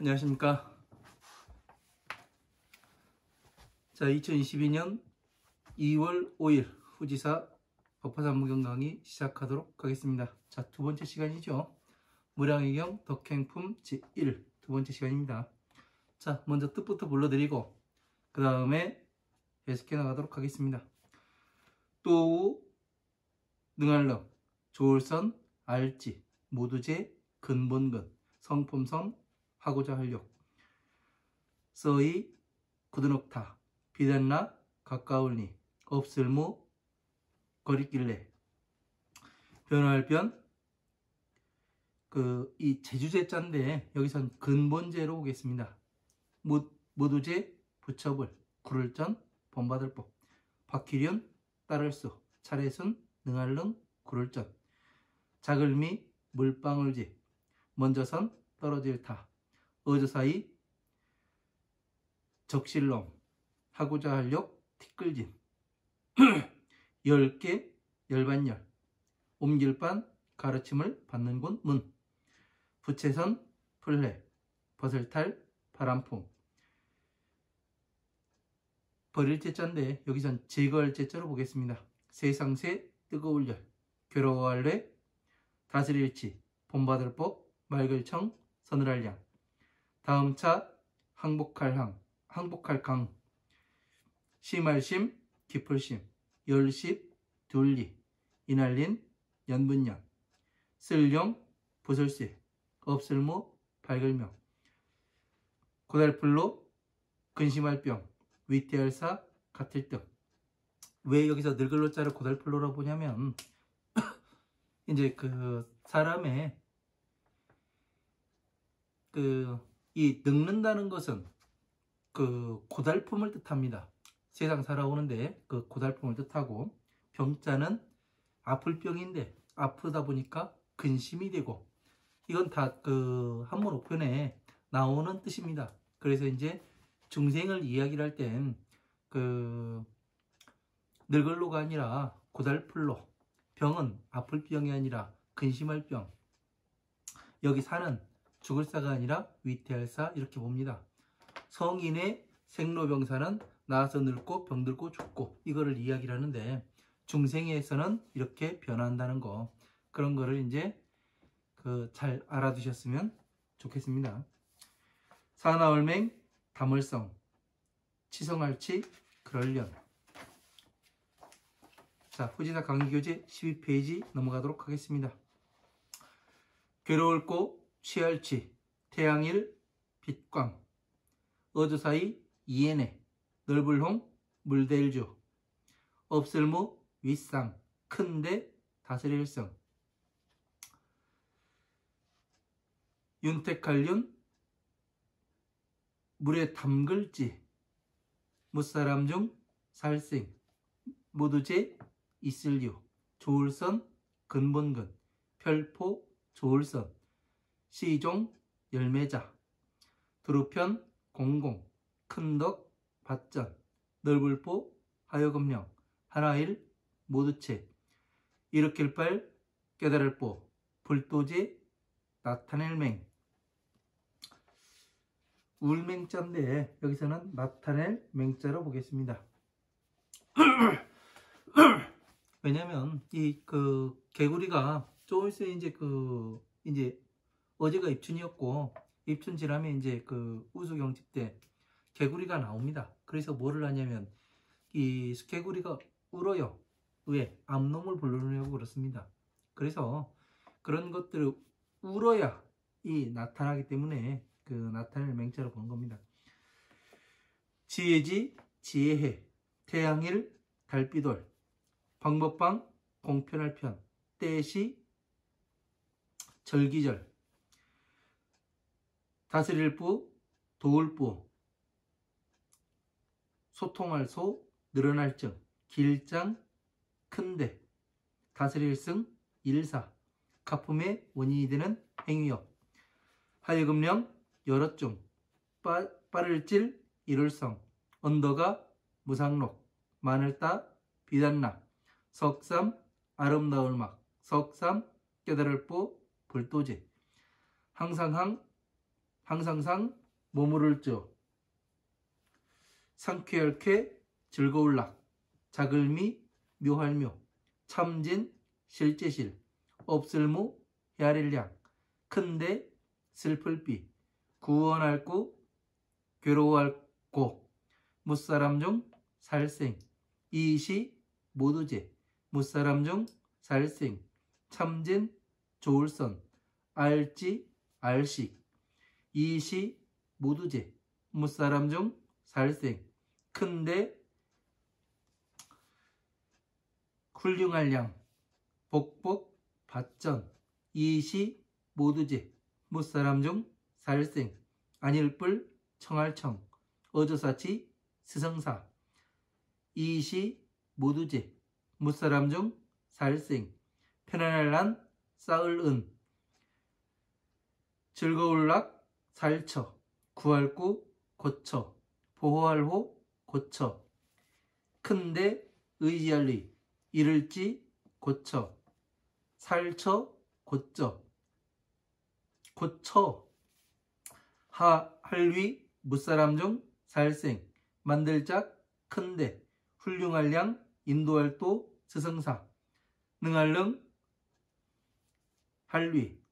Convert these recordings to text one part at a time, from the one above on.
안녕하십니까. 자, 2022년 2월 5일 후지사 법화산무경 강의 시작하도록 하겠습니다. 자, 두 번째 시간이죠. 무량의경 덕행품 제1 두 번째 시간입니다. 자, 먼저 뜻부터 불러드리고 그 다음에 해석해 나가도록 하겠습니다. 또우 능할렁 조울선 알지 모두제 근본근 성품성 하고자 하려 서이 구드넉타 비단나 가까울니 없을무 거리길래 변할 변 이 제주제자인데 여기선 근본제로 오겠습니다. 모두제 부처불 구를전 본받을법 박희륜 따를수 차례순 능할릉 구를전 자글미 물방울지 먼저선 떨어질 타 어저사이 적실놈 하고자 할력 티끌진 10개 열반열 옮길반 가르침을 받는군 문 부채선 풀해 벗을탈 바람풍 버릴 제자인데 여기선 제거할 제자로 보겠습니다. 세상새 뜨거울 열 괴로워할래 다스릴지 본받을 법 맑을청 서늘할량 다음차 항복할 강 심할심 깊을심 열십 둘리 이날린 연분연 쓸령 부설세 없을무 밝을명 고달풀로 근심할 병 위태할사 같을 등. 왜 여기서 늙을로 자를 고달풀로라고 보냐면 이제 사람의 이 늙는다는 것은 고달픔을 뜻합니다. 세상 살아오는데 그 고달픔을 뜻하고 병자는 아플 병인데 아프다 보니까 근심이 되고 이건 다 한문 오편에 나오는 뜻입니다. 그래서 이제 중생을 이야기를 할 땐 늙을로가 아니라 고달풀로 병은 아플 병이 아니라 근심할 병 여기 사는 죽을 사가 아니라 위태할 사 이렇게 봅니다. 성인의 생로병사는 나아서 늙고 병들고 죽고 이거를 이야기를 하는데 중생에서는 이렇게 변한다는 거 그런 거를 이제 잘 알아두셨으면 좋겠습니다. 사나얼맹 다물성 치성할치 그럴련. 자, 후지사 강의교재 12페이지 넘어가도록 하겠습니다. 괴로울고 취할치 태양일 빛광 어조사이 이에네 넓을홍 물대일주 없을무 윗상 큰데 다스릴성 윤택할륜 물에 담글지 무사람 중 살생 모두제 있을류 조울선 근본근 별포 조울선 시종 열매자 두루편 공공 큰덕 밭전 넓을포 하여금령 하나일 모두채 일으킬발 깨달을포 불도제 나타낼맹 울맹자인데 여기서는 나타낼 맹자로 보겠습니다. 왜냐면 이 개구리가 조금 있으면 이제 어제가 입춘이었고 입춘 지나면 이제 우수경집 때 개구리가 나옵니다. 그래서 뭐를 하냐면 이 개구리가 울어요. 왜? 암놈을 부르려고 그렇습니다. 그래서 그런 것들을 울어야 나타나기 때문에 나타낼 맹자로 보는 겁니다. 지혜지 지혜해 태양일 달빛월 방법방 공편할 편 때시 절기절 다스릴 부 도울부 소통할 소 늘어날 증 길장 큰데 다스릴 승 일사 가품의 원인이 되는 행위업 하여금령 여럿 중 빠를질 일울성 언더가 무상록 마늘따 비단락 석삼 아름다울막 석삼 깨달을보 불도제 항상항 항상상 머무를 적 상쾌할쾌 즐거울락 자글미 묘할묘 참진 실제실 없을무 헤아릴량 큰데 슬플비 구원할구 괴로워할고 무사람 중 살생 이시 모두제 무사람 중 살생 참진 좋을선 알지 알식 이시 모두제 무사람 중 살생 큰데 훌륭할 양 복복 받전 이시 모두제 무사람 중 살생 안일불 청할청 어조사치 스성사 이시 모두제 무사람 중 살생 편안할 난 쌓을은 즐거울락 살처 구할구 고처 보호할호 고처 큰데 의지할리 이를지 고처 살처 고처 고처 할위 무사람 중 살생 만들짝 큰데 훌륭할 양 인도할 도 스성사 능할릉 할위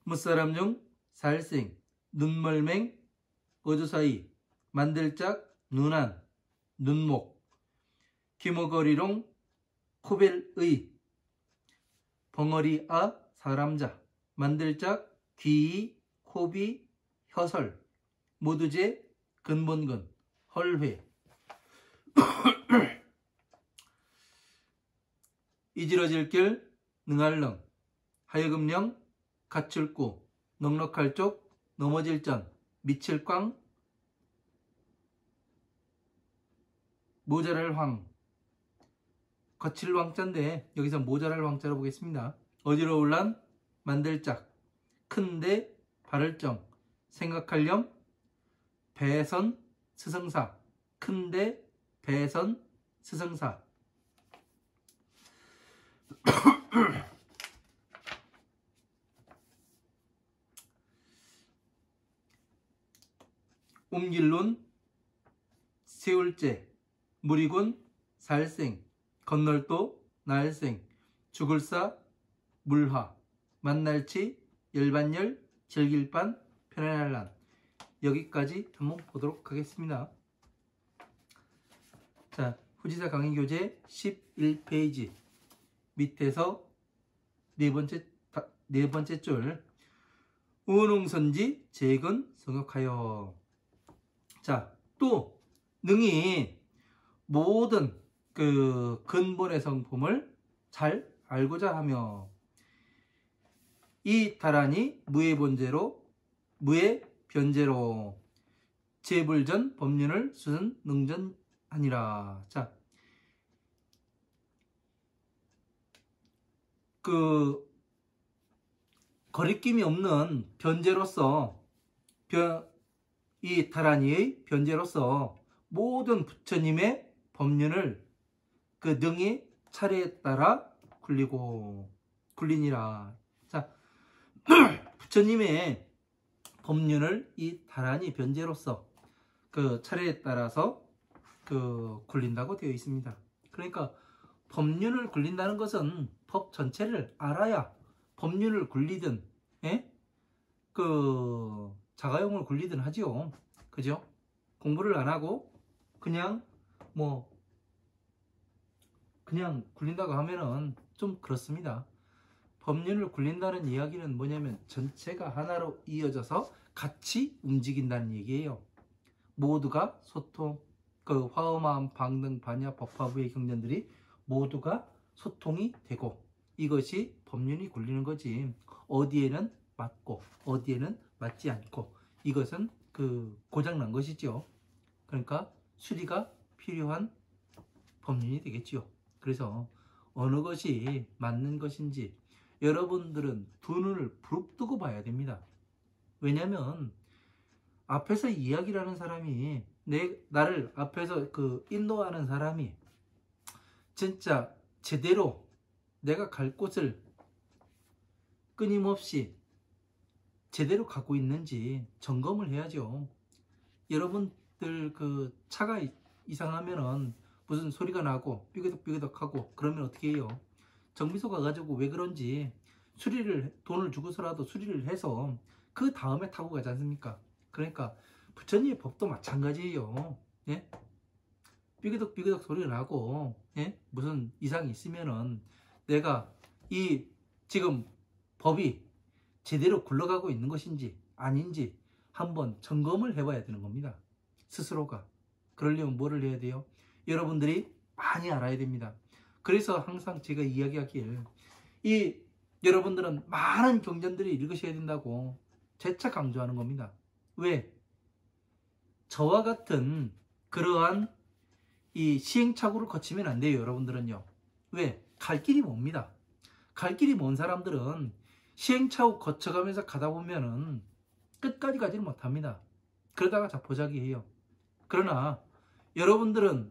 무사람 중 살생 눈멀맹 어조사이 만들짝 눈안 눈목 귀머거리롱 코벨의 벙어리 아 사람자 만들짝 귀이 코비 혀설 모두제 근본근 헐회 이지러질 길 능할릉 하여금령 가출구 넉넉할 쪽 넘어질 전 미칠광 모자랄 황 거칠 왕자인데 여기서 모자랄 왕자로 보겠습니다. 어지러울란 만들짝 큰데 바를정 생각할렴 배선 스성사 큰데 배선 스성사 옮길룬 세울째 무리군 살생 건널도 날생 죽을사 물화 만날치 열반열 즐길반 편안할란 여기까지 한번 보도록 하겠습니다. 자, 후지사 강의교재 11페이지 밑에서 네 번째 줄 우농선지 재근 성역하여. 자, 또 능히 모든 그 근본의 성품을 잘 알고자 하며 이 다란이 무의 변제로 재불전 법륜을 수선 능전하니라. 자, 그 거리낌이 없는 변제로서 이 다란이의 변제로서 모든 부처님의 법륜을 그 능히 차례에 따라 굴리니라. 자, 부처님의 법륜을 이 다란이 변제로서 그 차례에 따라서 그 굴린다고 되어 있습니다. 그러니까 법륜을 굴린다는 것은 법 전체를 알아야 법륜을 굴리든 그 자가용을 굴리든 하지요. 그죠? 공부를 안 하고 그냥 굴린다고 하면은 좀 그렇습니다. 법륜을 굴린다는 이야기는 뭐냐면 전체가 하나로 이어져서 같이 움직인다는 얘기예요. 모두가 소통, 그 화엄함, 방등, 반야, 법화부의 경전들이 모두가 소통이 되고 이것이 법륜이 굴리는 거지. 어디에는 맞고 어디에는 맞지 않고 이것은 그 고장난 것이죠. 그러니까 수리가 필요한 법륜이 되겠지요. 그래서 어느 것이 맞는 것인지 여러분들은 두 눈을 부릅뜨고 봐야 됩니다. 왜냐하면 앞에서 이야기를 하는 사람이 나를 앞에서 그 인도하는 사람이 진짜 제대로 내가 갈 곳을 끊임없이 제대로 갖고 있는지 점검을 해야죠. 여러분들 그 차가 이상하면은 무슨 소리가 나고 삐그덕삐그덕하고 그러면 어떻게 해요? 정비소 가가지고 왜 그런지 돈을 주고서라도 수리를 해서 그 다음에 타고 가지 않습니까? 그러니까 부처님의 법도 마찬가지예요. 예? 삐그덕삐그덕 소리가 나고, 예? 무슨 이상이 있으면은 내가 이 지금 법이 제대로 굴러가고 있는 것인지 아닌지 한번 점검을 해봐야 되는 겁니다. 스스로가. 그러려면 뭐를 해야 돼요? 여러분들이 많이 알아야 됩니다. 그래서 항상 제가 이야기하길 여러분들은 많은 경전들을 읽으셔야 된다고 재차 강조하는 겁니다. 왜? 저와 같은 그러한 이 시행착오를 거치면 안 돼요. 여러분들은요. 왜? 갈 길이 멉니다. 갈 길이 먼 사람들은 시행착오 거쳐가면서 가다 보면은 끝까지 가지는 못합니다. 그러다가 자포자기해요. 그러나 여러분들은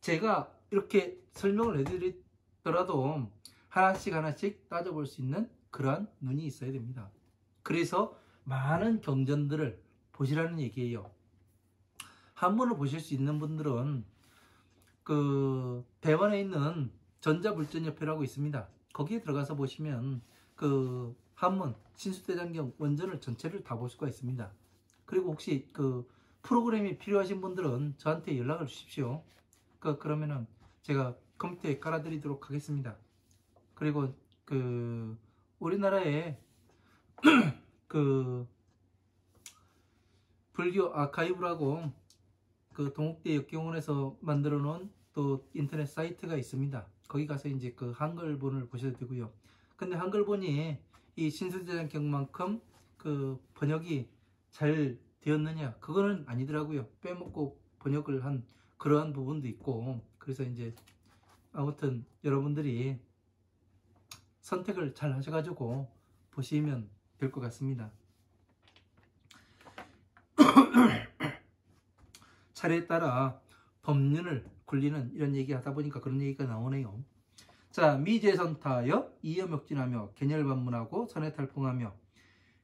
제가 이렇게 설명을 해드리더라도 하나씩 하나씩 따져볼 수 있는 그러한 눈이 있어야 됩니다. 그래서 많은 경전들을 보시라는 얘기예요. 한문을 보실 수 있는 분들은 그 대만에 있는 전자불전협회라고 있습니다. 거기에 들어가서 보시면 그 한문 신수대장경 원전을 전체를 다 볼 수가 있습니다. 그리고 혹시 그 프로그램이 필요하신 분들은 저한테 연락을 주십시오. 그러면은 제가 컴퓨터에 깔아드리도록 하겠습니다. 그리고 그 우리나라에 그 불교 아카이브라고 그 동국대 역경원에서 만들어 놓은 또 인터넷 사이트가 있습니다. 거기 가서 이제 그 한글본을 보셔도 되고요. 근데 한글본이 이 신수대장경만큼 그 번역이 잘 되었느냐? 그거는 아니더라고요. 빼먹고 번역을 한 그러한 부분도 있고, 그래서 이제 아무튼 여러분들이 선택을 잘 하셔가지고 보시면 될 것 같습니다. 차례에 따라 법륜을 굴리는 이런 얘기 하다 보니까 그런 얘기가 나오네요. 자, 미제선타여 이여멱진하며 개념반문하고 선해탈풍하며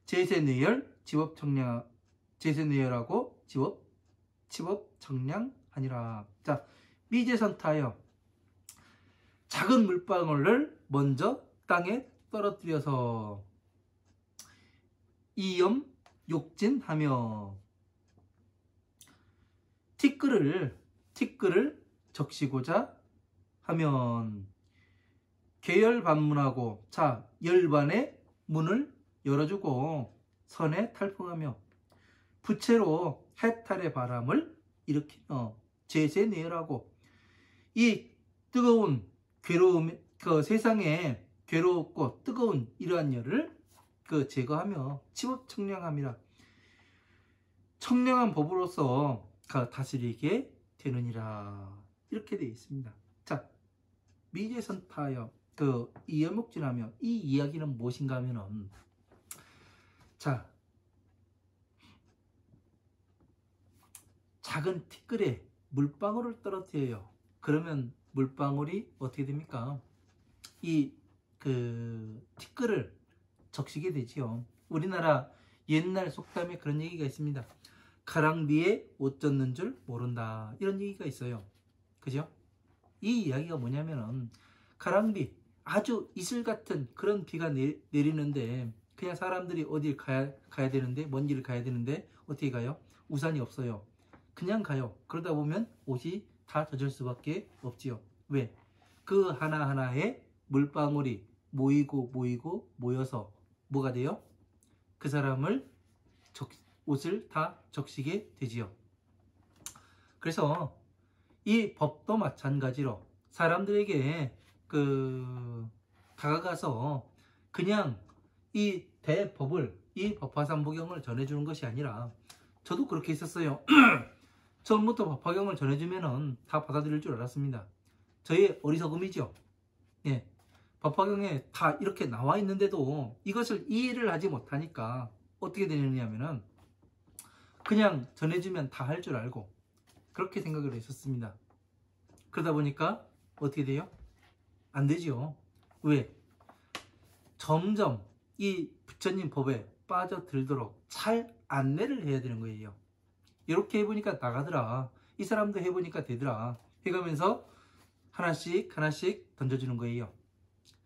제세뇌열 제세뇌열하고 집업청량하니라. 자, 미제선타여 작은 물방울을 먼저 땅에 떨어뜨려서 이염욕진하며 티끌을 적시고자 하면 계열반문하고, 자, 열반의 문을 열어주고 선에 탈풍하며 부채로 해탈의 바람을 일으키며 제세뇌열하고, 이 뜨거운 괴로움, 그 세상에 괴롭고 뜨거운 이러한 열을 그 제거하며 집업청량함이라. 청량한 법으로서 다스리게 되느니라. 이렇게 되어 있습니다. 자, 미제선타여 그 이여묵진하며 이 이야기는 무엇인가 하면은, 자, 작은 티끌에 물방울을 떨어뜨려요. 그러면 물방울이 어떻게 됩니까? 이 그 티끌을 적시게 되지요. 우리나라 옛날 속담에 그런 얘기가 있습니다. 가랑비에 옷 젖는 줄 모른다, 이런 얘기가 있어요. 그죠? 이 이야기가 뭐냐면은, 가랑비, 아주 이슬 같은 그런 비가 내리는데 그냥 사람들이 어딜 가야 되는데, 먼 길을 가야 되는데 어떻게 가요? 우산이 없어요. 그냥 가요. 그러다 보면 옷이 다 젖을 수밖에 없지요. 왜? 그 하나하나에 물방울이 모여서 뭐가 돼요? 그 사람을 옷을 다 적시게 되지요. 그래서 이 법도 마찬가지로 사람들에게 다가가서 그냥 이 대법을, 이 법화삼보경을 전해주는 것이 아니라, 저도 그렇게 했었어요. 처음부터 법화경을 전해주면은 다 받아들일 줄 알았습니다. 저의 어리석음이죠. 예. 법화경에 다 이렇게 나와 있는데도 이것을 이해를 하지 못하니까 어떻게 되느냐 하면은 그냥 전해주면 다 할 줄 알고 그렇게 생각을 했었습니다. 그러다 보니까 어떻게 돼요? 안 되죠. 왜? 점점 이 부처님 법에 빠져들도록 잘 안내를 해야 되는 거예요. 이렇게 해보니까 나가더라. 이 사람도 해보니까 되더라. 해가면서 하나씩 하나씩 던져주는 거예요.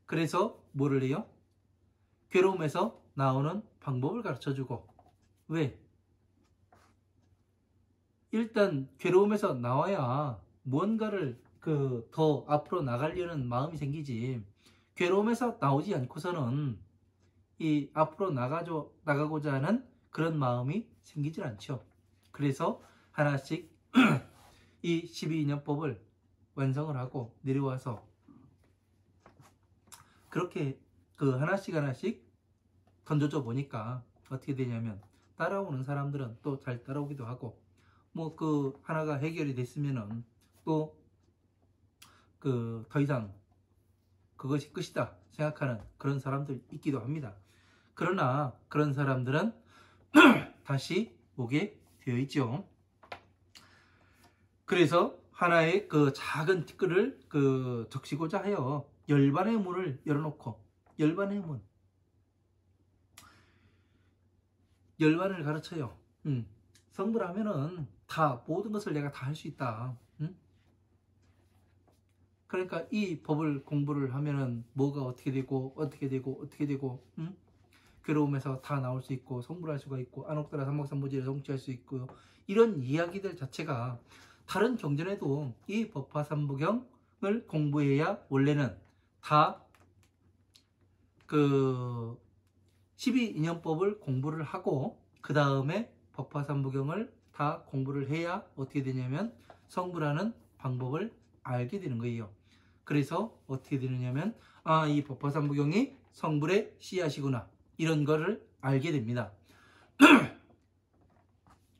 그래서 뭐를 해요? 괴로움에서 나오는 방법을 가르쳐주고. 왜? 일단 괴로움에서 나와야 무언가를 더 앞으로 나가려는 마음이 생기지. 괴로움에서 나오지 않고서는 이 앞으로 나가고자 하는 그런 마음이 생기질 않죠. 그래서 하나씩 이 12인연법을 완성을 하고 내려와서 그렇게 하나씩 하나씩 던져줘 보니까 어떻게 되냐면 따라오는 사람들은 또 잘 따라오기도 하고, 뭐 하나가 해결이 됐으면은 또 더 이상 그것이 끝이다 생각하는 그런 사람들 있기도 합니다. 그러나 그런 사람들은 다시 오게 되어 있죠. 그래서 하나의 작은 티끌을 적시고자 하여 열반의 문을 열어놓고, 열반을 가르쳐요. 성불하면은 다 모든 것을 내가 다 할 수 있다. 그러니까 이 법을 공부를 하면은 뭐가 어떻게 되고 괴로움에서 다 나올 수 있고 성불할 수가 있고 안옥다라 삼박삼보지를 성취할 수 있고요. 이런 이야기들 자체가 다른 경전에도 이 법화삼부경을 공부해야 원래는 다 12인연법을 공부를 하고 그 다음에 법화삼부경을 다 공부를 해야 어떻게 되냐면 성불하는 방법을 알게 되는 거예요. 그래서 어떻게 되느냐면 이 법화삼부경이 성불의 씨앗이구나, 이런 거를 알게 됩니다.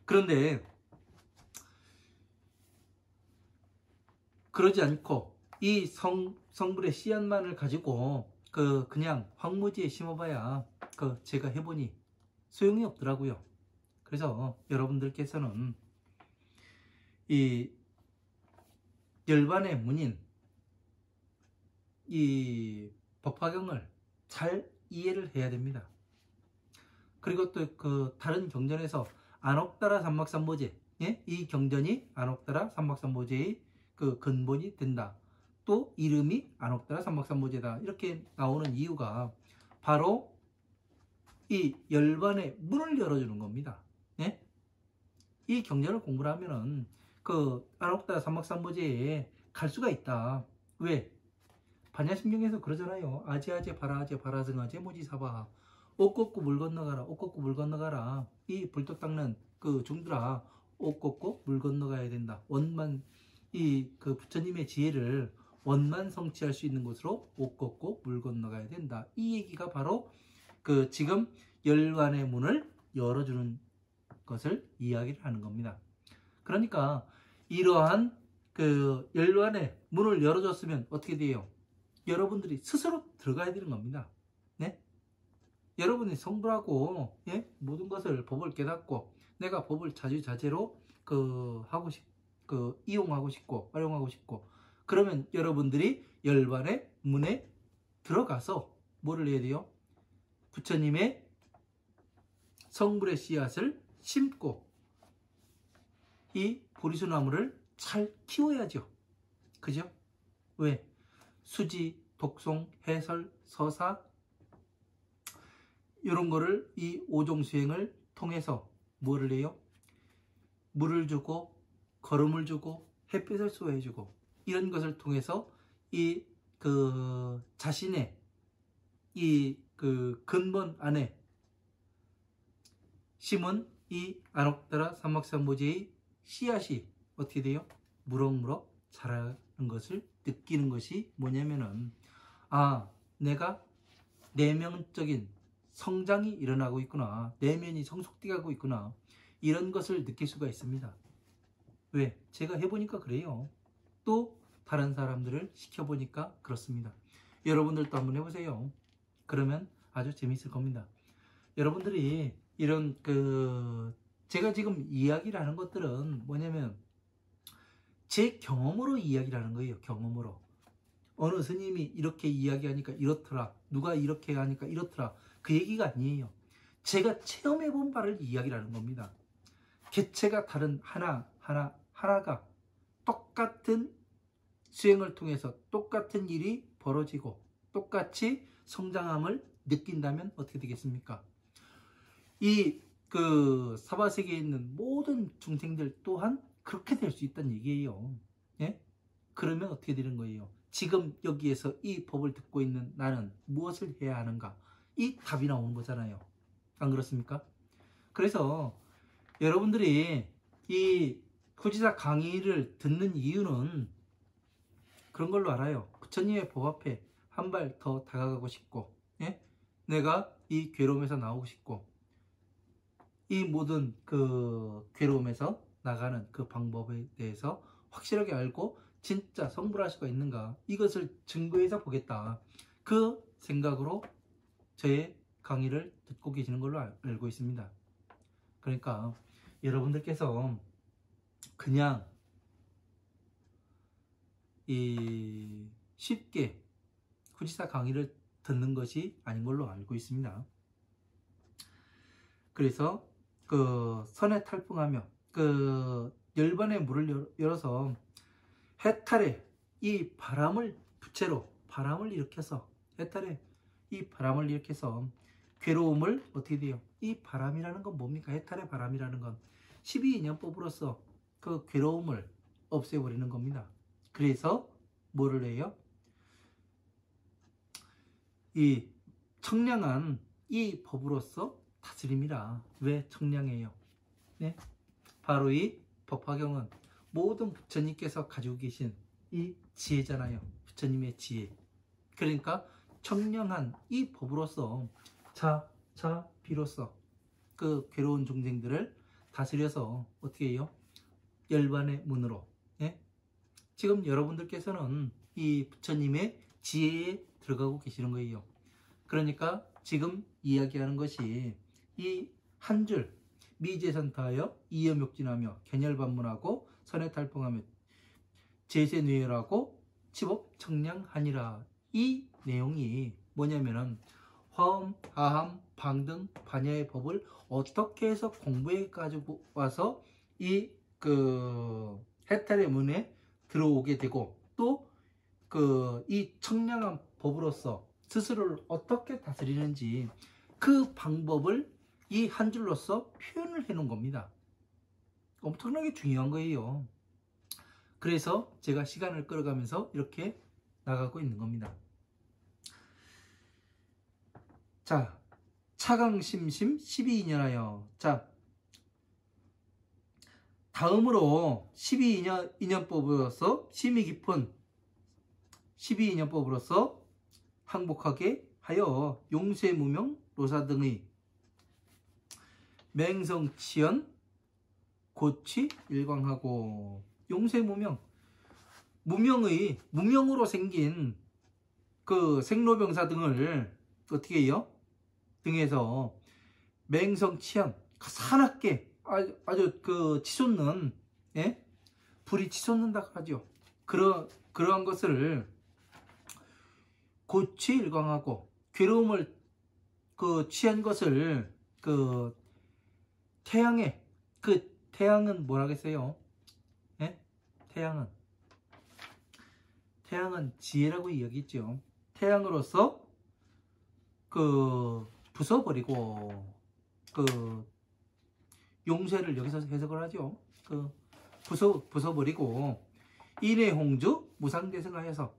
그런데 그러지 않고 이 성불의 씨앗만을 가지고 그냥 황무지에 심어봐야 제가 해보니 소용이 없더라고요. 그래서 여러분들께서는 이 열반의 문인 이 법화경을 잘 이해를 해야 됩니다. 그리고 또 다른 경전에서 안옥다라 삼박삼보제, 이 경전이 안옥다라 삼박삼보제의 근본이 된다. 또 이름이 안옥다라 삼박삼보제다. 이렇게 나오는 이유가 바로 이 열반의 문을 열어주는 겁니다. 이 경전을 공부를 하면은 안옥다라 삼박삼보제에 갈 수가 있다. 왜? 반야심경에서 그러잖아요. 아제아제 바라아제 바라승아제 모지사바, 옷 걷고 물 건너가라, 옷 걷고 물 건너가라. 이 불떡 닦는 중들아, 옷 걷고 물 건너가야 된다. 원만 부처님의 지혜를 원만 성취할 수 있는 곳으로 옷 걷고 물 건너가야 된다. 이 얘기가 바로 지금 열반의 문을 열어주는 것을 이야기를 하는 겁니다. 그러니까 이러한 열반의 문을 열어줬으면 어떻게 돼요? 여러분들이 스스로 들어가야 되는 겁니다. 여러분이 성불하고 모든 것을 법을 깨닫고 내가 법을 자주자재로 이용하고 싶고 활용하고 싶고, 그러면 여러분들이 열반의 문에 들어가서 뭐를 해야 돼요? 부처님의 성불의 씨앗을 심고 이 보리수나무를 잘 키워야죠. 그죠? 왜? 수지, 독송, 해설, 서사 이런 거를 이 오종수행을 통해서 뭐를 해요? 물을 주고 걸음을 주고 햇빛을 쏘해주고 이런 것을 통해서 이 자신의 이 근본 안에 심은 이 안옥다라 삼박삼보제의 씨앗이 어떻게 돼요? 무럭무럭 자라는 것을 느끼는 것이 뭐냐면은 내가 내면적인 성장이 일어나고 있구나, 내면이 성숙돼가고 있구나, 이런 것을 느낄 수가 있습니다. 왜? 제가 해보니까 그래요. 또 다른 사람들을 시켜보니까 그렇습니다. 여러분들도 한번 해보세요. 그러면 아주 재밌을 겁니다. 여러분들이 이런 제가 지금 이야기를 하는 것들은 뭐냐면 제 경험으로 이야기를 하는 거예요. 경험으로. 어느 스님이 이렇게 이야기하니까 이렇더라, 누가 이렇게 하니까 이렇더라, 그 얘기가 아니에요. 제가 체험해본 바를 이야기라는 겁니다. 개체가 다른 하나가 똑같은 수행을 통해서 똑같은 일이 벌어지고 똑같이 성장함을 느낀다면 어떻게 되겠습니까? 이 사바세계에 있는 모든 중생들 또한 그렇게 될 수 있다는 얘기예요. 예? 그러면 어떻게 되는 거예요? 지금 여기에서 이 법을 듣고 있는 나는 무엇을 해야 하는가? 이 답이 나오는 거잖아요. 안 그렇습니까? 그래서 여러분들이 이 후지사 강의를 듣는 이유는 그런 걸로 알아요. 부처님의 법 앞에 한 발 더 다가가고 싶고, 예? 내가 이 괴로움에서 나오고 싶고, 이 모든 그 괴로움에서 나가는 그 방법에 대해서 확실하게 알고 진짜 성불할 수가 있는가, 이것을 증거해서 보겠다, 그 생각으로 저의 강의를 듣고 계시는 걸로 알고 있습니다. 그러니까 여러분들께서 그냥 쉽게 후지사 강의를 듣는 것이 아닌 걸로 알고 있습니다. 그래서 선에 탈풍하며 열반의 물을 열어서 해탈에 이 바람을 부채로 바람을 일으켜서, 해탈에 이 바람을 일으켜서 괴로움을 어떻게 돼요? 이 바람이라는 건 뭡니까? 해탈의 바람이라는 건 12인연법으로서 그 괴로움을 없애버리는 겁니다. 그래서 뭐를 해요? 이 청량한 이 법으로서 다스림이라. 왜 청량해요? 네? 바로 이 법화경은 모든 부처님께서 가지고 계신 이 지혜잖아요. 부처님의 지혜. 그러니까 청량한 이 법으로서 비로소 그 괴로운 중생들을 다스려서 어떻게 해요? 열반의 문으로, 예? 지금 여러분들께서는 이 부처님의 지혜에 들어가고 계시는 거예요. 그러니까 지금 이야기하는 것이 이 한 줄, 미제선타하여 이여욕진하며 견열반문하고 선해탈풍하며 제세뇌열하고 치법청량하니라. 이 내용이 뭐냐면은 화엄, 하함, 방등, 반야의 법을 어떻게 해서 공부해 가지고 와서 이 해탈의 문에 들어오게 되고, 또 이 청량한 법으로서 스스로를 어떻게 다스리는지 그 방법을 이 한 줄로서 표현을 해 놓은 겁니다. 엄청나게 중요한 거예요. 그래서 제가 시간을 끌어가면서 이렇게 나가고 있는 겁니다. 자, 차강심심 12인연하여. 자, 다음으로 12인연법으로서 심이 깊은 12인연법으로서 항복하게 하여 용세무명 로사 등의 맹성치연 고취 일광하고. 용세무명, 무명으로 생긴 그 생로병사 등을 어떻게 해요? 등에서 맹성치연, 사납게 아주 치솟는, 예? 불이 치솟는다 하죠. 그러한 것을 고취 일광하고, 괴로움을 취한 것을 태양은 뭐라겠어요? 예? 태양은 지혜라고 이야기했죠. 태양으로서 부숴버리고, 용세를 여기서 해석을 하죠. 부숴버리고 인해홍주 무상대승하여서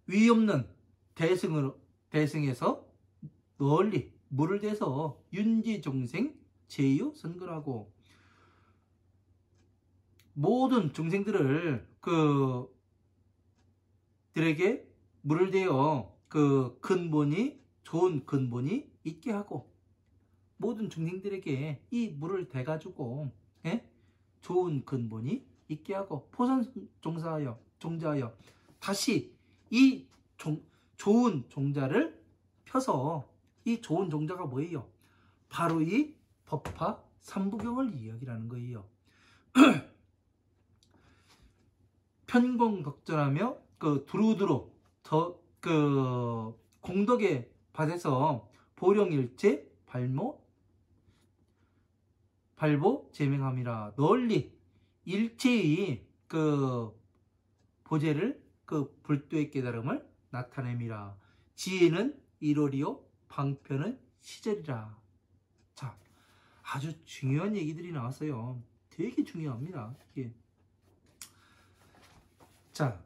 위없는 대승에서 널리 물을 대서 윤지중생 제유 선근하고, 모든 중생들을 들에게 물을 대어 좋은 근본이 있게 하고, 모든 중생들에게 이 물을 대가지고, 예? 좋은 근본이 있게 하고 포선 종자하여 다시 이 좋은 종자를 펴서, 이 좋은 종자가 뭐예요? 바로 이 법화 삼부경을 이야기하는 거예요. 편공덕전하며 두루두루 공덕에 받아서 보령일체 발보 제명함이라. 널리 일체의 그 보제를 그 불도의 깨달음을 나타냄이라. 지혜는 1월이요 방편은 시절이라. 자, 아주 중요한 얘기들이 나왔어요. 되게 중요합니다. 이게. 자,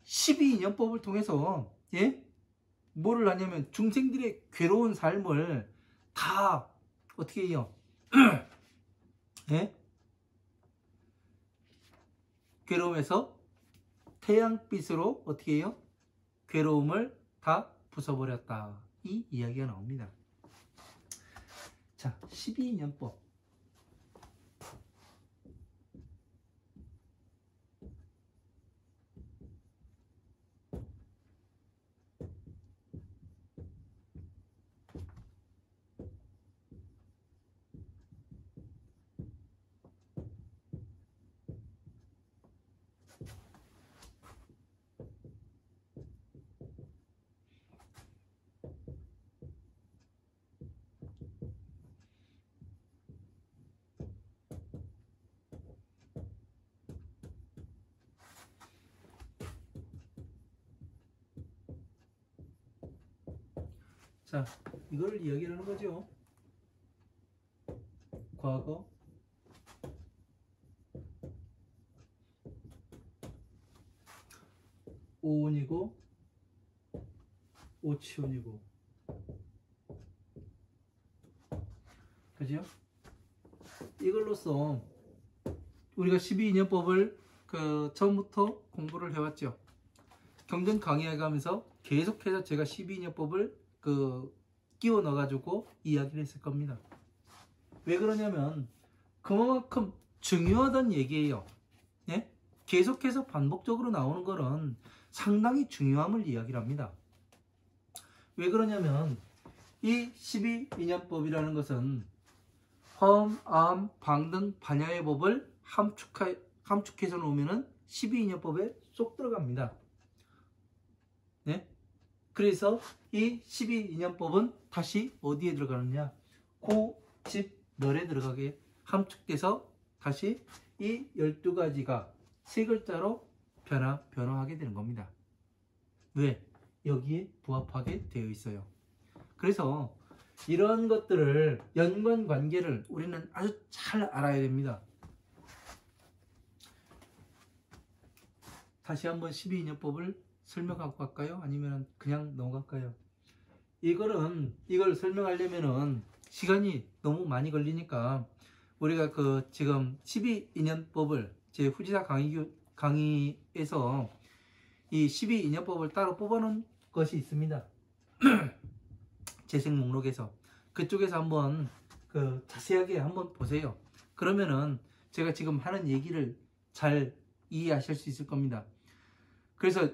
12인연법을 통해서 뭐를 하냐면 중생들의 괴로운 삶을 다 어떻게 해요? 괴로움에서 태양빛으로 어떻게 해요? 괴로움을 다 부숴버렸다. 이 이야기가 나옵니다. 자, 12인연법. 자, 이걸 이야기하는 거죠. 과거, 오온이고 오치온이고, 그죠? 이걸로써 우리가 12인연법을 그 처음부터 공부를 해왔죠. 경전 강의해가면서 계속해서 제가 12인연법을 끼워 넣어가지고 이야기를 했을 겁니다. 왜 그러냐면 그만큼 중요하다는 얘기예요. 예? 계속해서 반복적으로 나오는 거는 상당히 중요함을 이야기를 합니다. 왜 그러냐면 이 12인연법이라는 것은 화음, 아함, 방 등 반야의 법을 함축해서 놓으면 12인연법에 쏙 들어갑니다. 네? 그래서 이 12인연법은 다시 어디에 들어가느냐? 고집널에 들어가게 함축돼서 다시 이 12가지가 세 글자로 변화하게 되는 겁니다. 왜? 여기에 부합하게 되어 있어요. 그래서 이런 것들을, 연관관계를 우리는 아주 잘 알아야 됩니다. 다시 한번 12인연법을 설명하고 갈까요? 아니면 그냥 넘어갈까요? 이걸 설명하려면은 시간이 너무 많이 걸리니까 우리가 지금 12인연법을 제 후지사 강의에서 이 12인연법을 따로 뽑아놓은 것이 있습니다. 재생 목록에서 그쪽에서 한번 자세하게 한번 보세요. 그러면은 제가 지금 하는 얘기를 잘 이해하실 수 있을 겁니다. 그래서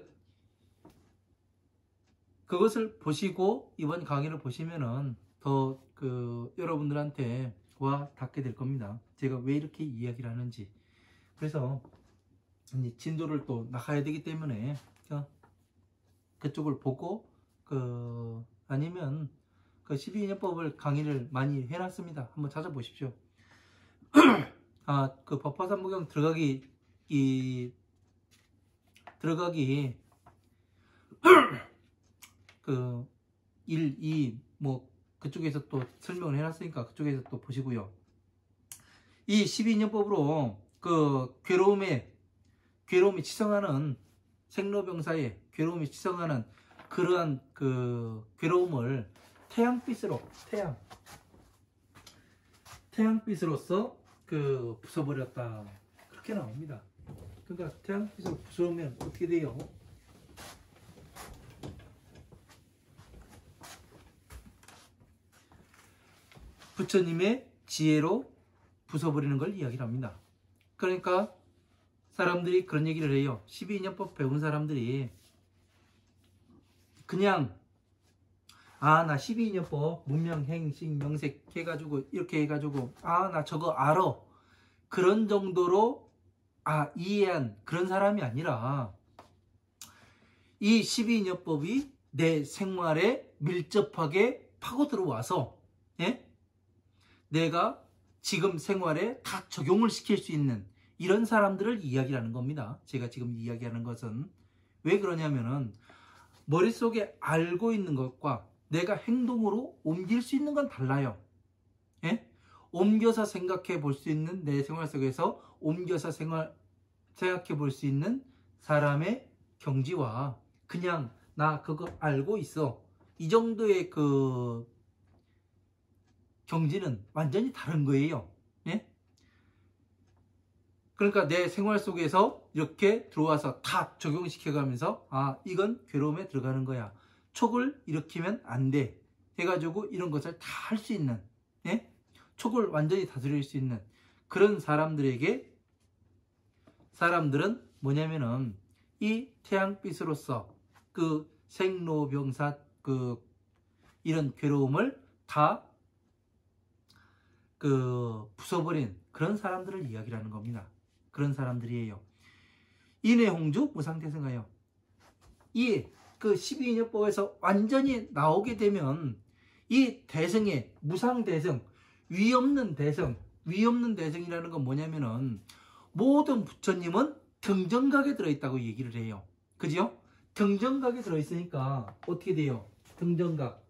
그것을 보시고 이번 강의를 보시면은 더 여러분들한테 와 닿게 될 겁니다. 제가 왜 이렇게 이야기를 하는지. 그래서 진도를 또 나가야 되기 때문에 그쪽을 보고 아니면 12인연법을 강의를 많이 해놨습니다. 한번 찾아보십시오. 법화삼부경 들어가기 1, 2 그쪽에서 또 설명을 해놨으니까 그쪽에서 또 보시고요. 이 12인연법으로 괴로움이 치성하는 생로병사의 괴로움이 치성하는 그러한 괴로움을 태양빛으로서 부숴버렸다. 그렇게 나옵니다. 그러니까 태양빛으로 부숴오면 어떻게 돼요? 부처님의 지혜로 부숴버리는 걸 이야기를 합니다. 그러니까 사람들이 그런 얘기를 해요. 12인연법 배운 사람들이 그냥 나 12인연법 문명, 행식, 명색 해가지고 이렇게 해가지고 나 저거 알아. 그런 정도로 이해한 그런 사람이 아니라 이 12인연법이 내 생활에 밀접하게 파고 들어와서 예? 내가 지금 생활에 다 적용을 시킬 수 있는 이런 사람들을 이야기하는 겁니다. 제가 지금 이야기하는 것은 왜 그러냐면은 머릿속에 알고 있는 것과 내가 행동으로 옮길 수 있는 건 달라요. 예? 옮겨서 생각해 볼 수 있는 내 생활 속에서 옮겨서 생각해 볼 수 있는 사람의 경지와 그냥 나 그거 알고 있어 이 정도의 그 경지는 완전히 다른 거예요. 예? 그러니까 내 생활 속에서 이렇게 들어와서 다 적용시켜가면서 아 이건 괴로움에 들어가는 거야. 촉을 일으키면 안 돼. 해가지고 이런 것을 다 할 수 있는 예? 촉을 완전히 다스릴 수 있는 그런 사람들은 뭐냐면은 이 태양빛으로서 그 생로병사 그 이런 괴로움을 다 그 부숴버린 그런 사람들을 이야기하는 겁니다. 그런 사람들이에요. 인해홍주 무상대승하여 이 그 12인연법에서 완전히 나오게 되면 이 대승의 무상대승 위없는 대승이라는 건 뭐냐면은 모든 부처님은 등정각에 들어있다고 얘기를 해요. 그죠? 등정각에 들어있으니까 어떻게 돼요? 등정각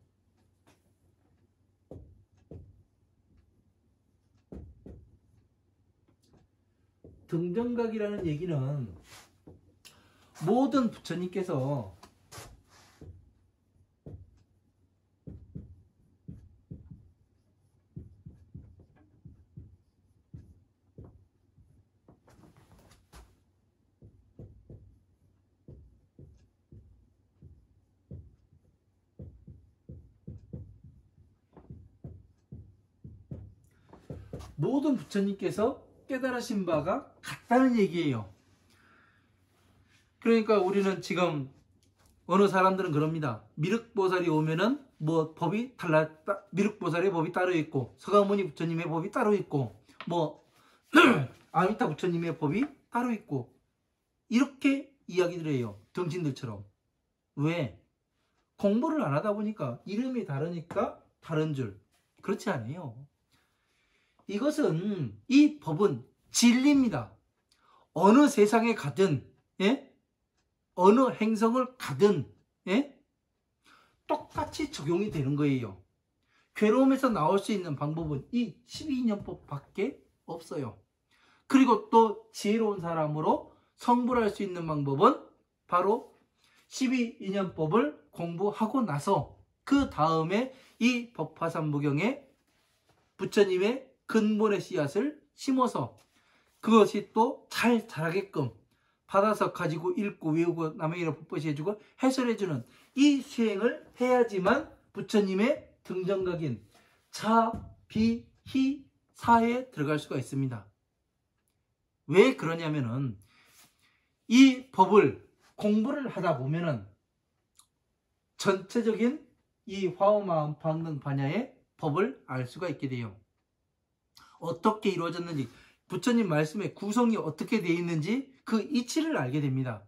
등정각이라는 얘기는 모든 부처님께서 깨달으신 바가 같다는 얘기예요. 그러니까 우리는 지금 어느 사람들은 그럽니다. 미륵보살이 오면은 뭐 법이 미륵보살의 법이 따로 있고 서가모니 부처님의 법이 따로 있고 뭐 아미타 부처님의 법이 따로 있고 이렇게 이야기를 해요. 정신들처럼. 왜? 공부를 안 하다 보니까 이름이 다르니까 다른 줄. 그렇지 않아요. 이것은 이 법은 진리입니다. 어느 세상에 가든 예? 어느 행성을 가든 예? 똑같이 적용이 되는 거예요. 괴로움에서 나올 수 있는 방법은 이 12인연법밖에 없어요. 그리고 또 지혜로운 사람으로 성불할 수 있는 방법은 바로 12인연법을 공부하고 나서 그 다음에 이 법화삼부경에 부처님의 근본의 씨앗을 심어서 그것이 또 잘 자라게끔 받아서 가지고 읽고 외우고 남에게로 법보시 해주고 해설해주는 이 수행을 해야지만 부처님의 등정각인 자, 비, 희, 사에 들어갈 수가 있습니다. 왜 그러냐면은 이 법을 공부를 하다 보면은 전체적인 이 화엄마음 방능 반야의 법을 알 수가 있게 돼요. 어떻게 이루어졌는지 부처님 말씀의 구성이 어떻게 되어 있는지 그 이치를 알게 됩니다.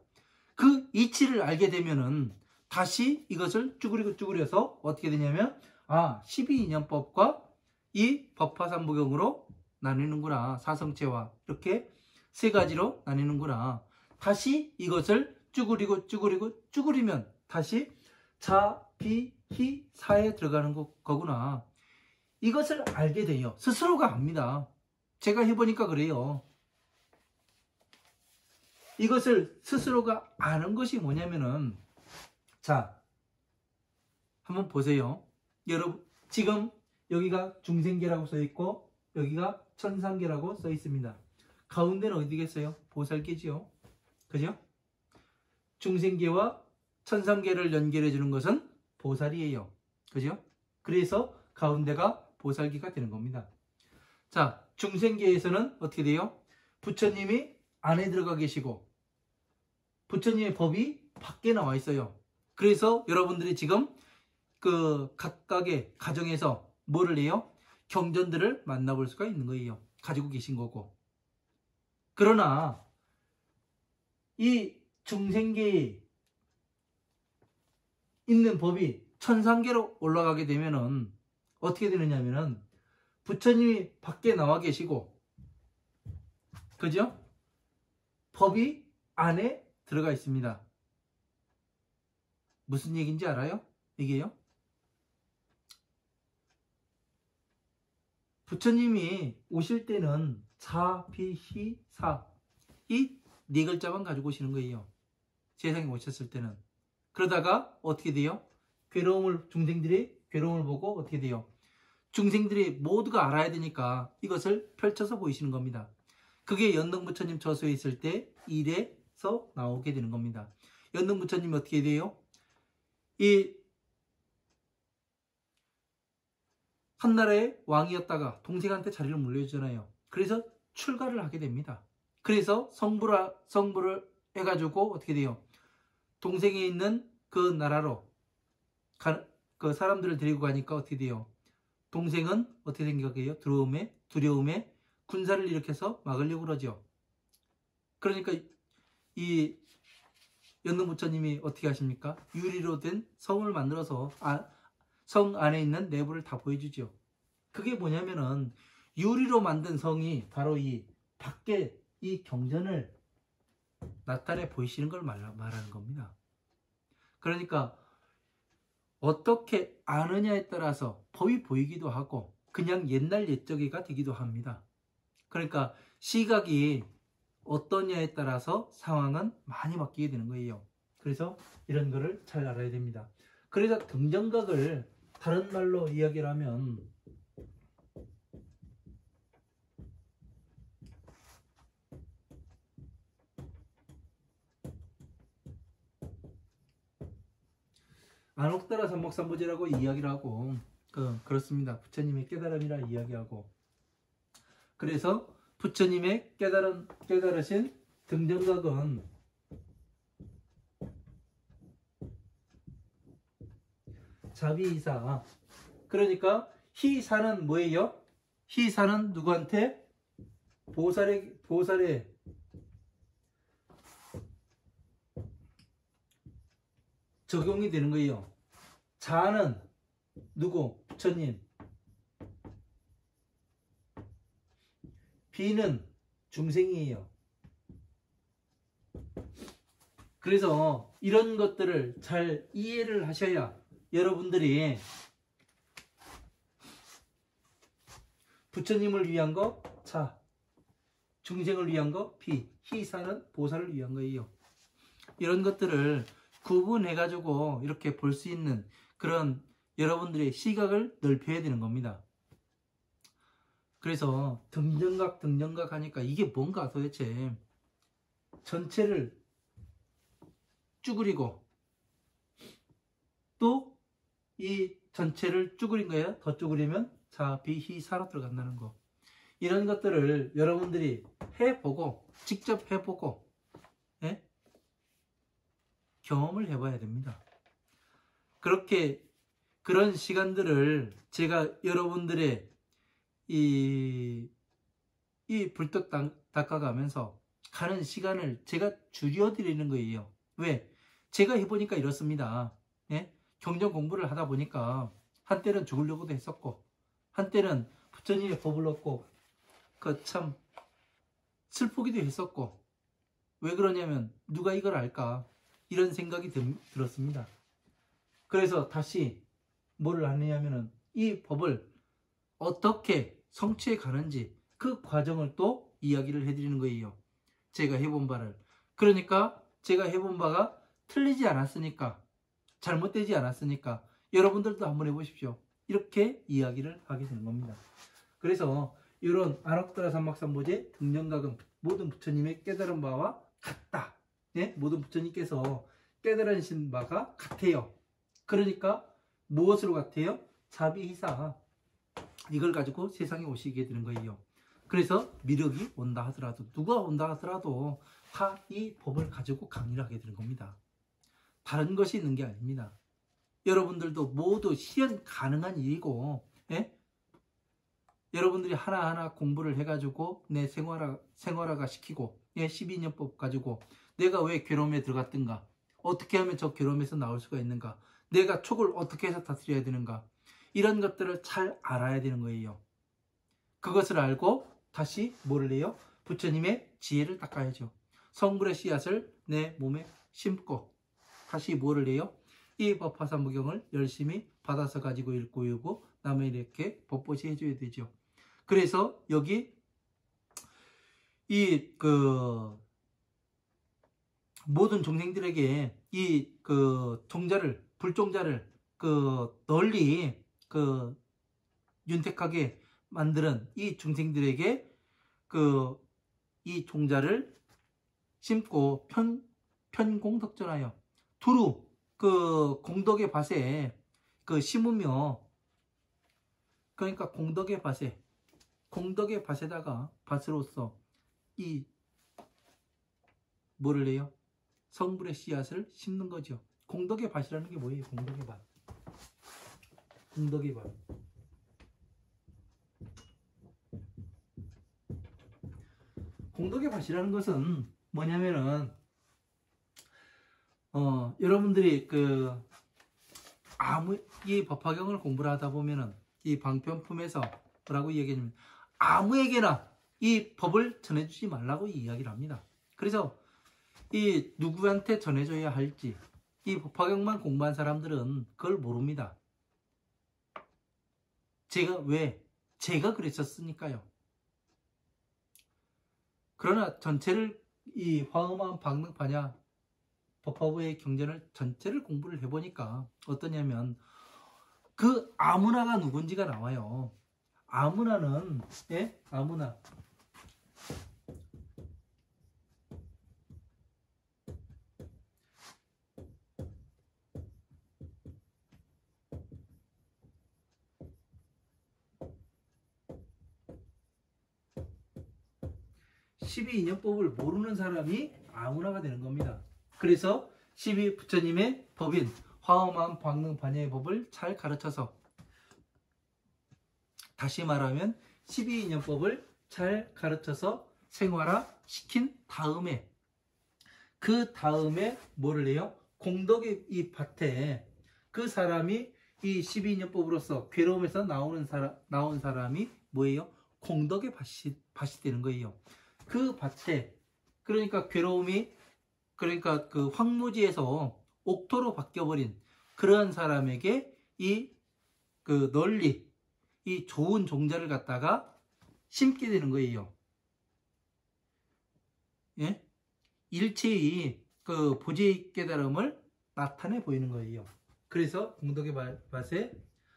그 이치를 알게 되면은 다시 이것을 쭈그려서 어떻게 되냐면 12인연법과 이 법화삼부경으로 나뉘는구나. 사성체와 이렇게 세 가지로 나뉘는구나. 다시 이것을 쭈그리면 다시 자, 비, 희, 사에 들어가는 거구나. 이것을 알게 돼요. 스스로가 압니다. 제가 해보니까 그래요. 이것을 스스로가 아는 것이 뭐냐면은 자, 한번 보세요. 여러분 지금 여기가 중생계라고 써 있고 여기가 천상계라고 써 있습니다. 가운데는 어디겠어요? 보살계지요. 그죠? 중생계와 천상계를 연결해 주는 것은 보살이에요. 그죠? 그래서 가운데가 보살계가 되는 겁니다. 자, 중생계에서는 어떻게 돼요? 부처님이 안에 들어가 계시고 부처님의 법이 밖에 나와 있어요. 그래서 여러분들이 지금 그 각각의 가정에서 뭐를 해요? 경전들을 만나볼 수가 있는 거예요. 가지고 계신 거고. 그러나 이 중생계의 있는 법이 천상계로 올라가게 되면은 어떻게 되느냐면은 부처님이 밖에 나와 계시고, 그죠? 법이 안에 들어가 있습니다. 무슨 얘기인지 알아요? 이게요? 부처님이 오실 때는 자, 비, 히, 사, 이 네 글자만 가지고 오시는 거예요. 세상에 오셨을 때는. 그러다가 어떻게 돼요? 중생들이 괴로움을 보고 어떻게 돼요? 중생들이 모두가 알아야 되니까 이것을 펼쳐서 보이시는 겁니다. 그게 연등부처님 저수에 있을 때 일에서 나오게 되는 겁니다. 연등부처님이 어떻게 돼요? 이 한나라의 왕이었다가 동생한테 자리를 물려주잖아요. 그래서 출가를 하게 됩니다. 그래서 성부를 해가지고 어떻게 돼요? 동생이 있는 그 나라로 그 사람들을 데리고 가니까 어떻게 돼요? 동생은 어떻게 생각해요? 두려움에 군사를 일으켜서 막으려고 그러죠. 그러니까 이 연등부처님이 어떻게 하십니까? 유리로 된 성을 만들어서 성 안에 있는 내부를 다 보여주죠. 그게 뭐냐면은 유리로 만든 성이 바로 이 밖에 이 경전을 나타내 보이시는 걸 말하는 겁니다. 그러니까 어떻게 아느냐에 따라서 법이 보이기도 하고 그냥 옛날 옛적이가 되기도 합니다. 그러니까 시각이 어떠냐에 따라서 상황은 많이 바뀌게 되는 거예요. 그래서 이런 거를 잘 알아야 됩니다. 그래서 등정각을 다른 말로 이야기를 하면 안옥따라 삼목삼보제라고 이야기를 하고 그렇습니다. 부처님의 깨달음이라 이야기하고, 그래서 부처님의 깨달으신 등정각은 자비이사. 그러니까 희사는 뭐예요? 희사는 누구한테? 보살에 적용이 되는 거예요. 자는 누구? 부처님. 비는 중생이에요. 그래서 이런 것들을 잘 이해를 하셔야 여러분들이 부처님을 위한 거 자, 중생을 위한 거 비, 희사는 보살을 위한 거예요. 이런 것들을 구분해가지고 이렇게 볼 수 있는 그런 여러분들의 시각을 넓혀야 되는 겁니다. 그래서 등정각 하니까 이게 뭔가 도대체 전체를 쭈그리고 또 이 전체를 쭈그린 거예요. 더 쭈그리면 자, 비, 희, 사로 들어간다는 거. 이런 것들을 여러분들이 해보고 직접 해보고 경험을 해봐야 됩니다. 그런 시간들을 제가 여러분들의 이 불떡 닦아가면서 가는 시간을 제가 줄여드리는 거예요. 왜? 제가 해보니까 이렇습니다. 경전 공부를 하다 보니까 한때는 죽으려고도 했었고, 한때는 부처님의 법을 얻고 참 슬프기도 했었고, 왜 그러냐면 누가 이걸 알까? 이런 생각이 들었습니다. 그래서 다시 뭐를 하느냐면은 이 법을 어떻게 성취해 가는지 그 과정을 또 이야기를 해드리는 거예요. 제가 해본 바를. 그러니까 제가 해본 바가 틀리지 않았으니까, 잘못되지 않았으니까 여러분들도 한번 해보십시오. 이렇게 이야기를 하게 되는 겁니다. 그래서 이런 안옥따라 삼막삼보제 등정각은 모든 부처님의 깨달은 바와 같다. 모든 부처님께서 깨달으신 바가 같아요. 그러니까 무엇으로 같아요? 자비희사. 이걸 가지고 세상에 오시게 되는 거예요. 그래서 미륵이 온다 하더라도, 누가 온다 하더라도 다 이 법을 가지고 강의를 하게 되는 겁니다. 다른 것이 있는 게 아닙니다. 여러분들도 모두 실현 가능한 일이고, 여러분들이 하나하나 공부를 해가지고 내 생활화가 시키고 12년법 가지고 내가 왜 괴로움에 들어갔든가, 어떻게 하면 저 괴로움에서 나올 수가 있는가, 내가 촉을 어떻게 해서 다스려야 되는가, 이런 것들을 잘 알아야 되는 거예요. 그것을 알고 다시 뭐를 해요? 부처님의 지혜를 닦아야죠. 성불의 씨앗을 내 몸에 심고 다시 뭐를 해요? 이 법화삼부경을 열심히 받아서 가지고 읽고 외우고 남에게 법보시 해줘야 되죠. 그래서 여기 이 모든 종생들에게 이 종자를, 불종자를 널리 윤택하게 만드는 이 중생들에게 이 종자를 심고 편공덕전하여 두루 공덕의 밭에 심으며, 그러니까 공덕의 밭에다가 밭으로서 이 뭐를 해요? 성불의 씨앗을 심는 거죠. 공덕의 밭이라는 게 뭐예요? 공덕의 밭. 공덕의 밭. 공덕의 밭이라는 것은 뭐냐면은 여러분들이 이 법화경을 공부를 하다 보면은 이 방편품에서 뭐라고 얘기하냐면 아무에게나 이 법을 전해주지 말라고 이야기를 합니다. 그래서 이 누구한테 전해줘야 할지 이 법화경만 공부한 사람들은 그걸 모릅니다. 제가 그랬었으니까요. 그러나 전체를 이 화엄한 방능파냐 법화부의 경전을 전체를 공부를 해보니까 어떠냐면 아무나가 누군지가 나와요. 아무나는 아무나 12인연법을 모르는 사람이 아무나가 되는 겁니다. 그래서 12 부처님의 법인 화엄한 방능반야의 법을 잘 가르쳐서, 다시 말하면 12인연법을 잘 가르쳐서 생활화 시킨 다음에 그 다음에 뭐를 해요? 공덕의 이 밭에 그 사람이 이 12인연법으로서 괴로움에서 나온 사람이 뭐예요? 공덕의 밭이 되는 거예요. 그 밭에, 그러니까 괴로움이, 그러니까 황무지에서 옥토로 바뀌어버린 그런 사람에게 널리 이 좋은 종자를 갖다가 심게 되는 거예요. 예? 일체의 보제의 깨달음을 나타내 보이는 거예요. 그래서 공덕의 밭에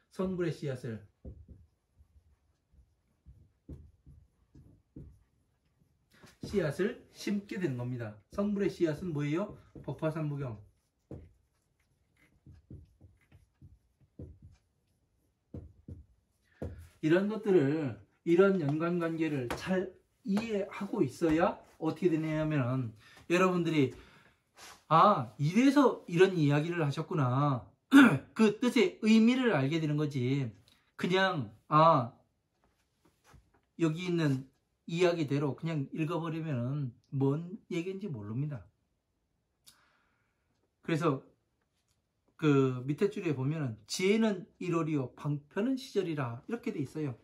성불의 씨앗을 심게 되는 겁니다. 성불의 씨앗은 뭐예요? 법화삼부경. 이런 것들을, 이런 연관관계를 잘 이해하고 있어야 어떻게 되냐면 여러분들이 이래서 이런 이야기를 하셨구나 그 뜻의 의미를 알게 되는 거지. 그냥 여기 있는 이야기대로 그냥 읽어버리면 뭔 얘기인지 모릅니다. 그래서 밑에 줄에 보면은 지혜는 1월이요 방편은 시절이라 이렇게 돼 있어요.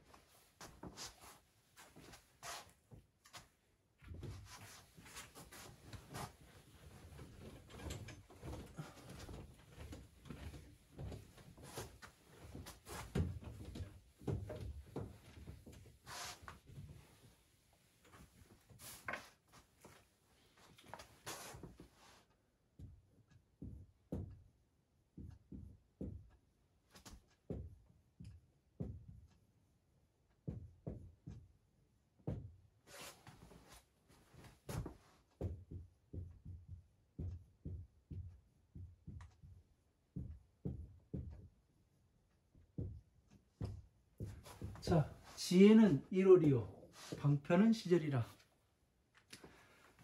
자, 지혜는 1월이요 방편은 시절이라.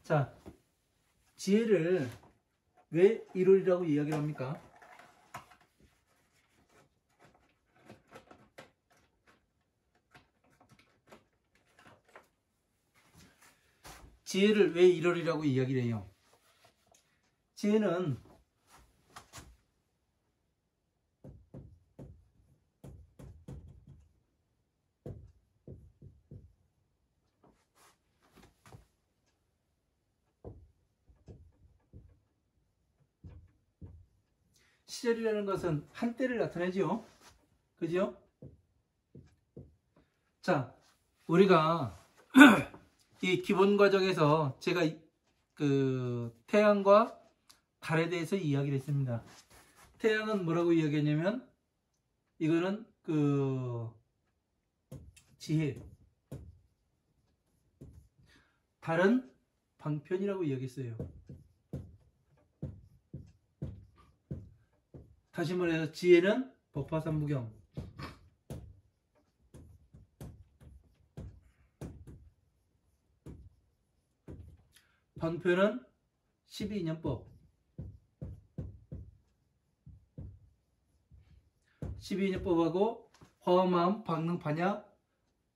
자, 지혜를 왜 1월이라고 이야기를 합니까? 지혜를 왜 1월이라고 이야기를 해요? 지혜는 시절이라는 것은 한때를 나타내죠. 그죠? 자, 우리가 이 기본 과정에서 제가 그 태양과 달에 대해서 이야기를 했습니다. 태양은 뭐라고 이야기했냐면 이거는 그 지혜, 달은 방편이라고 이야기했어요. 다시 말해서 지혜는 법화삼무경, 방편은 12인연법, 12인연법하고 화엄마음, 방능, 반야,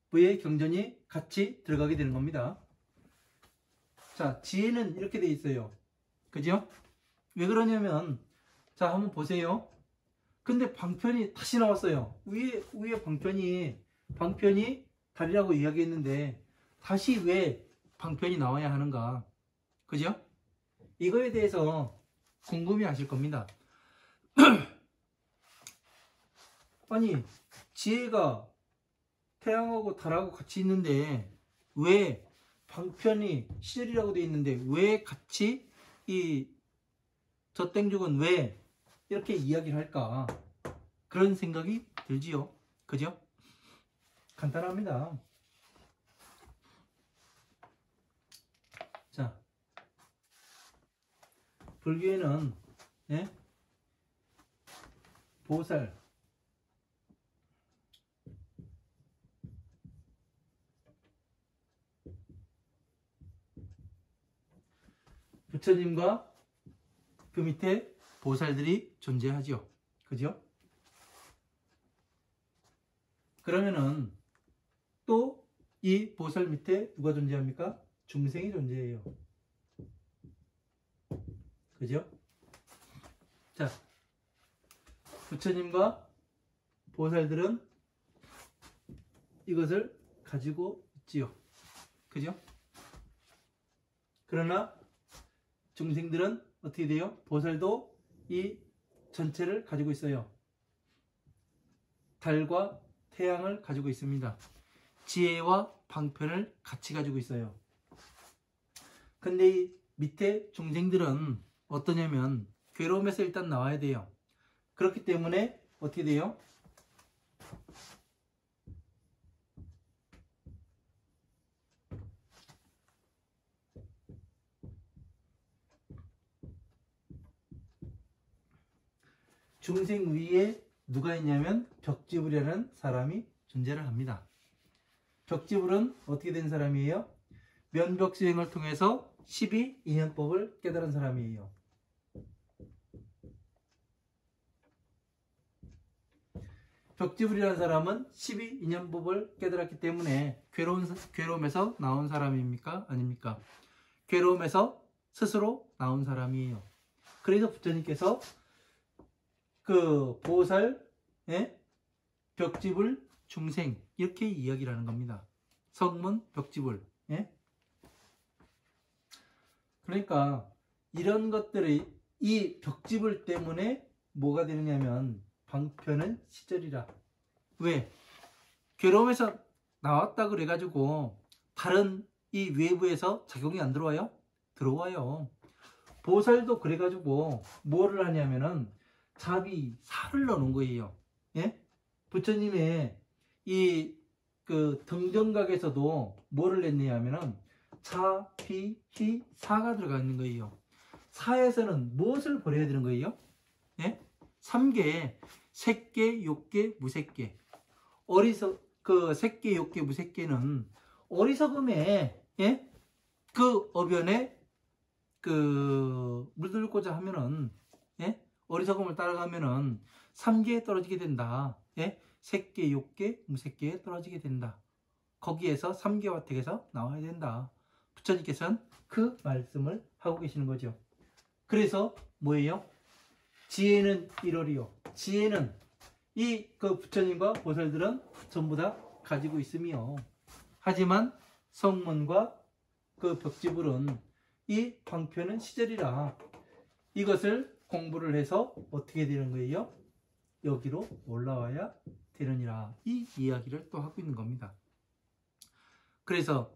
부의 경전이 같이 들어가게 되는 겁니다. 자, 지혜는 이렇게 돼 있어요. 그죠? 왜 그러냐면, 자, 한번 보세요. 근데 방편이 다시 나왔어요. 위에 방편이 달이라고 이야기했는데, 다시 왜 방편이 나와야 하는가? 그죠? 이거에 대해서 궁금해 하실 겁니다. 아니, 지혜가 태양하고 달하고 같이 있는데, 왜 방편이 시절이라고 되어 있는데 왜 같이 이 젖땡죽은 왜 이렇게 이야기를 할까? 그런 생각이 들지요. 그죠? 간단합니다. 자, 불교에는 예? 보살, 부처님과 그 밑에 보살들이 존재하죠. 그죠? 그러면은 또 이 보살 밑에 누가 존재합니까? 중생이 존재해요. 그죠? 자, 부처님과 보살들은 이것을 가지고 있지요. 그죠? 그러나 중생들은 어떻게 돼요? 보살도 이 전체를 가지고 있어요. 달과 태양을 가지고 있습니다. 지혜와 방편을 같이 가지고 있어요. 근데 이 밑에 중생들은 어떠냐면 괴로움에서 일단 나와야 돼요. 그렇기 때문에 어떻게 돼요? 중생 위에 누가 있냐면 벽지불이라는 사람이 존재를 합니다. 벽지불은 어떻게 된 사람이에요? 면벽수행을 통해서 12인연법을 깨달은 사람이에요. 벽지불이라는 사람은 12인연법을 깨달았기 때문에 괴로움에서 나온 사람입니까? 아닙니까? 괴로움에서 스스로 나온 사람이에요. 그래서 부처님께서 그 보살, 벽지불, 중생 이렇게 이야기를 하는 겁니다. 성문, 벽지불. 그러니까 이런 것들이 이 벽지불 때문에 뭐가 되느냐면 방편은 시절이라. 왜? 괴로움에서 나왔다 그래가지고 다른 이 외부에서 작용이 안 들어와요? 들어와요. 보살도 그래가지고 뭐를 하냐면은 자비, 사를 넣는 거예요. 예? 부처님의 이 그 등정각에서도 뭐를 냈냐면은 자, 비, 희, 사가 들어가 있는 거예요. 사에서는 무엇을 버려야 되는 거예요? 예? 3개, 색계, 욕계, 무색계. 그 색계, 욕계, 무색계는 어리석음에, 예? 그 어변에 그 물들고자 하면은, 예? 어리석음을 따라가면은 3계에 떨어지게 된다. 예? 색계, 욕계, 무색계에 떨어지게 된다. 거기에서 3계와 택에서 나와야 된다. 부처님께서는 그 말씀을 하고 계시는 거죠. 그래서 뭐예요? 지혜는 1월이요. 지혜는 이 그 부처님과 보살들은 전부 다 가지고 있으며, 하지만 성문과 그 벽지불은 이 방편은 시절이라 이것을 공부를 해서 어떻게 되는 거예요? 여기로 올라와야 되느니라. 이 이야기를 또 하고 있는 겁니다. 그래서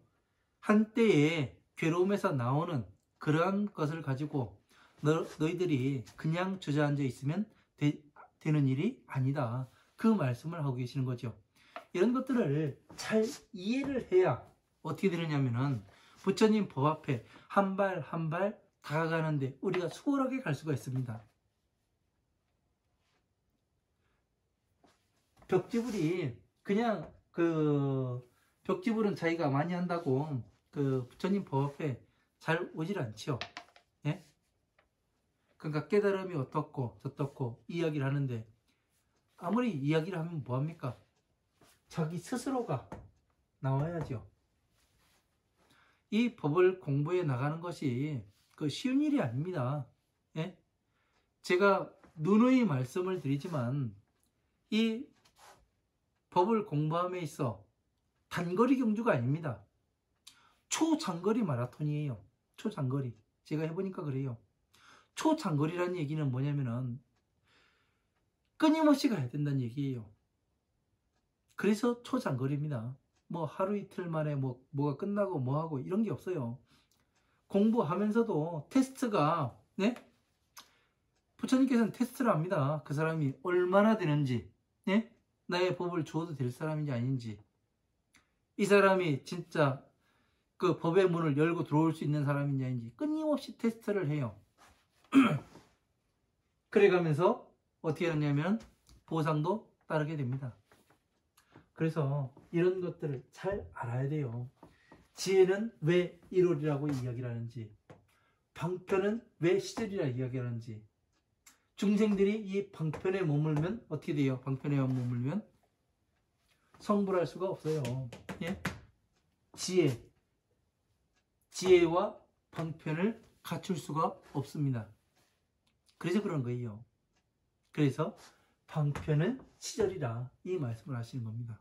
한때의 괴로움에서 나오는 그러한 것을 가지고 너희들이 그냥 주저앉아 있으면 되는 일이 아니다. 그 말씀을 하고 계시는 거죠. 이런 것들을 잘 이해를 해야 어떻게 되느냐면은 부처님 법 앞에 한 발 한 발 다가가는데 우리가 수월하게 갈 수가 있습니다. 벽지불이 그냥 벽지불은 자기가 많이 한다고 부처님 법 앞에 잘 오질 않죠. 예? 그러니까 깨달음이 어떻고 저떻고 이야기를 하는데 아무리 이야기를 하면 뭐합니까? 자기 스스로가 나와야죠. 이 법을 공부해 나가는 것이 쉬운 일이 아닙니다. 예? 제가 누누이 말씀을 드리지만 이 법을 공부함에 있어 단거리 경주가 아닙니다. 초장거리 마라톤이에요. 초장거리. 제가 해보니까 그래요. 초장거리라는 얘기는 뭐냐면은 끊임없이 가야 된다는 얘기예요. 그래서 초장거리입니다. 뭐 하루 이틀 만에 뭐가 끝나고 뭐하고 이런 게 없어요. 공부하면서도 테스트가, 네? 부처님께서는 테스트를 합니다. 그 사람이 얼마나 되는지, 네? 나의 법을 주어도 될 사람인지 아닌지, 이 사람이 진짜 그 법의 문을 열고 들어올 수 있는 사람인지 아닌지 끊임없이 테스트를 해요. 그래가면서 어떻게 하냐면 보상도 따르게 됩니다. 그래서 이런 것들을 잘 알아야 돼요. 지혜는 왜 1월이라고 이야기를 하는지, 방편은 왜 시절이라 이야기를 하는지, 중생들이 이 방편에 머물면 어떻게 돼요? 방편에 머물면 성불할 수가 없어요. 예? 지혜와 방편을 갖출 수가 없습니다. 그래서 그런 거예요. 그래서 방편은 시절이라 이 말씀을 하시는 겁니다.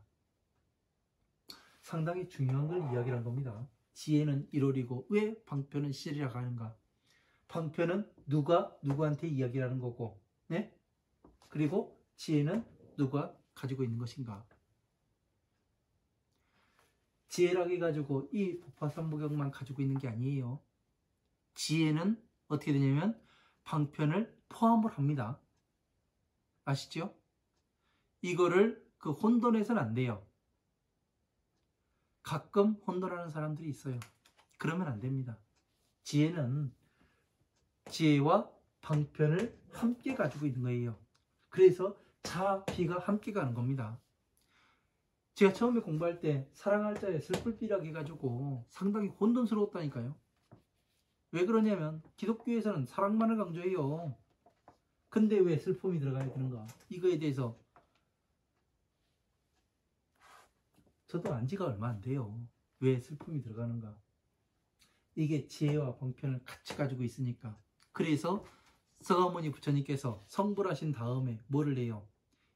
상당히 중요한 걸 이야기를 한 겁니다. 지혜는 1월이고 왜 방편은 시절이라고 하는가? 방편은 누가 누구한테 이야기를 하는 거고, 네? 그리고 지혜는 누가 가지고 있는 것인가? 지혜라고 해가지고 이 법화삼보경만 가지고 있는 게 아니에요. 지혜는 어떻게 되냐면 방편을 포함을 합니다. 아시죠? 이거를 혼돈해서는 안 돼요. 가끔 혼돈하는 사람들이 있어요. 그러면 안 됩니다. 지혜는 지혜와 방편을 함께 가지고 있는 거예요. 그래서 자, 비가 함께 가는 겁니다. 제가 처음에 공부할 때 사랑할 자에 슬플 비라고 해가지고 상당히 혼돈스러웠다니까요. 왜 그러냐면 기독교에서는 사랑만을 강조해요. 근데 왜 슬픔이 들어가야 되는가? 이거에 대해서 저도 안 지가 얼마 안 돼요. 왜 슬픔이 들어가는가? 이게 지혜와 방편을 같이 가지고 있으니까. 그래서 서가모니 부처님께서 성불하신 다음에 뭐를 해요?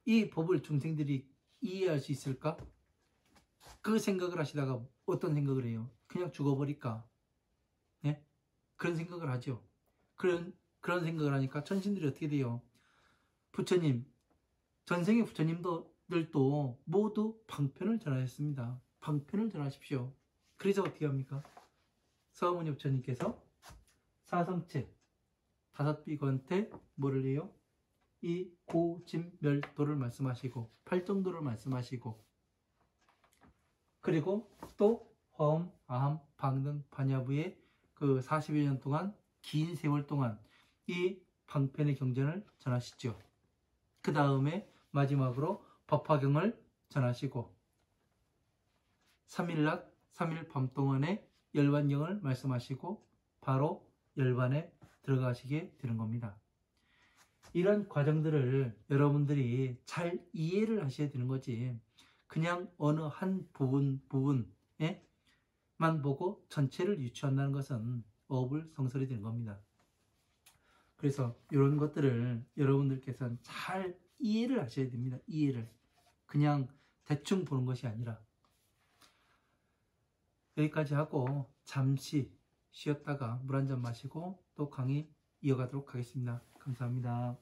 이 법을 중생들이 이해할 수 있을까? 그 생각을 하시다가 어떤 생각을 해요? 그냥 죽어버릴까? 네? 그런 생각을 하죠. 그런 생각을 하니까 천신들이 어떻게 돼요? 부처님, 전생의 부처님들도 모두 방편을 전하셨습니다. 방편을 전하십시오. 그래서 어떻게 합니까? 서가모니 부처님께서 사성체 5비구한테 뭐를 해요? 이 고진멸도를 말씀하시고 팔정도를 말씀하시고, 그리고 또 화엄, 아함, 방등, 반야부의 40여 년 동안 긴 세월 동안 이 방편의 경전을 전하시죠. 그 다음에 마지막으로 법화경을 전하시고 3일낮 3일 밤 동안의 열반경을 말씀하시고 바로 열반에 들어가시게 되는 겁니다. 이런 과정들을 여러분들이 잘 이해를 하셔야 되는 거지, 그냥 어느 한 부분만 보고 전체를 유추한다는 것은 어불성설이 되는 겁니다. 그래서 이런 것들을 여러분들께서는 잘 이해를 하셔야 됩니다. 이해를. 그냥 대충 보는 것이 아니라. 여기까지 하고 잠시 쉬었다가 물 한 잔 마시고 또 강의 이어가도록 하겠습니다. 감사합니다.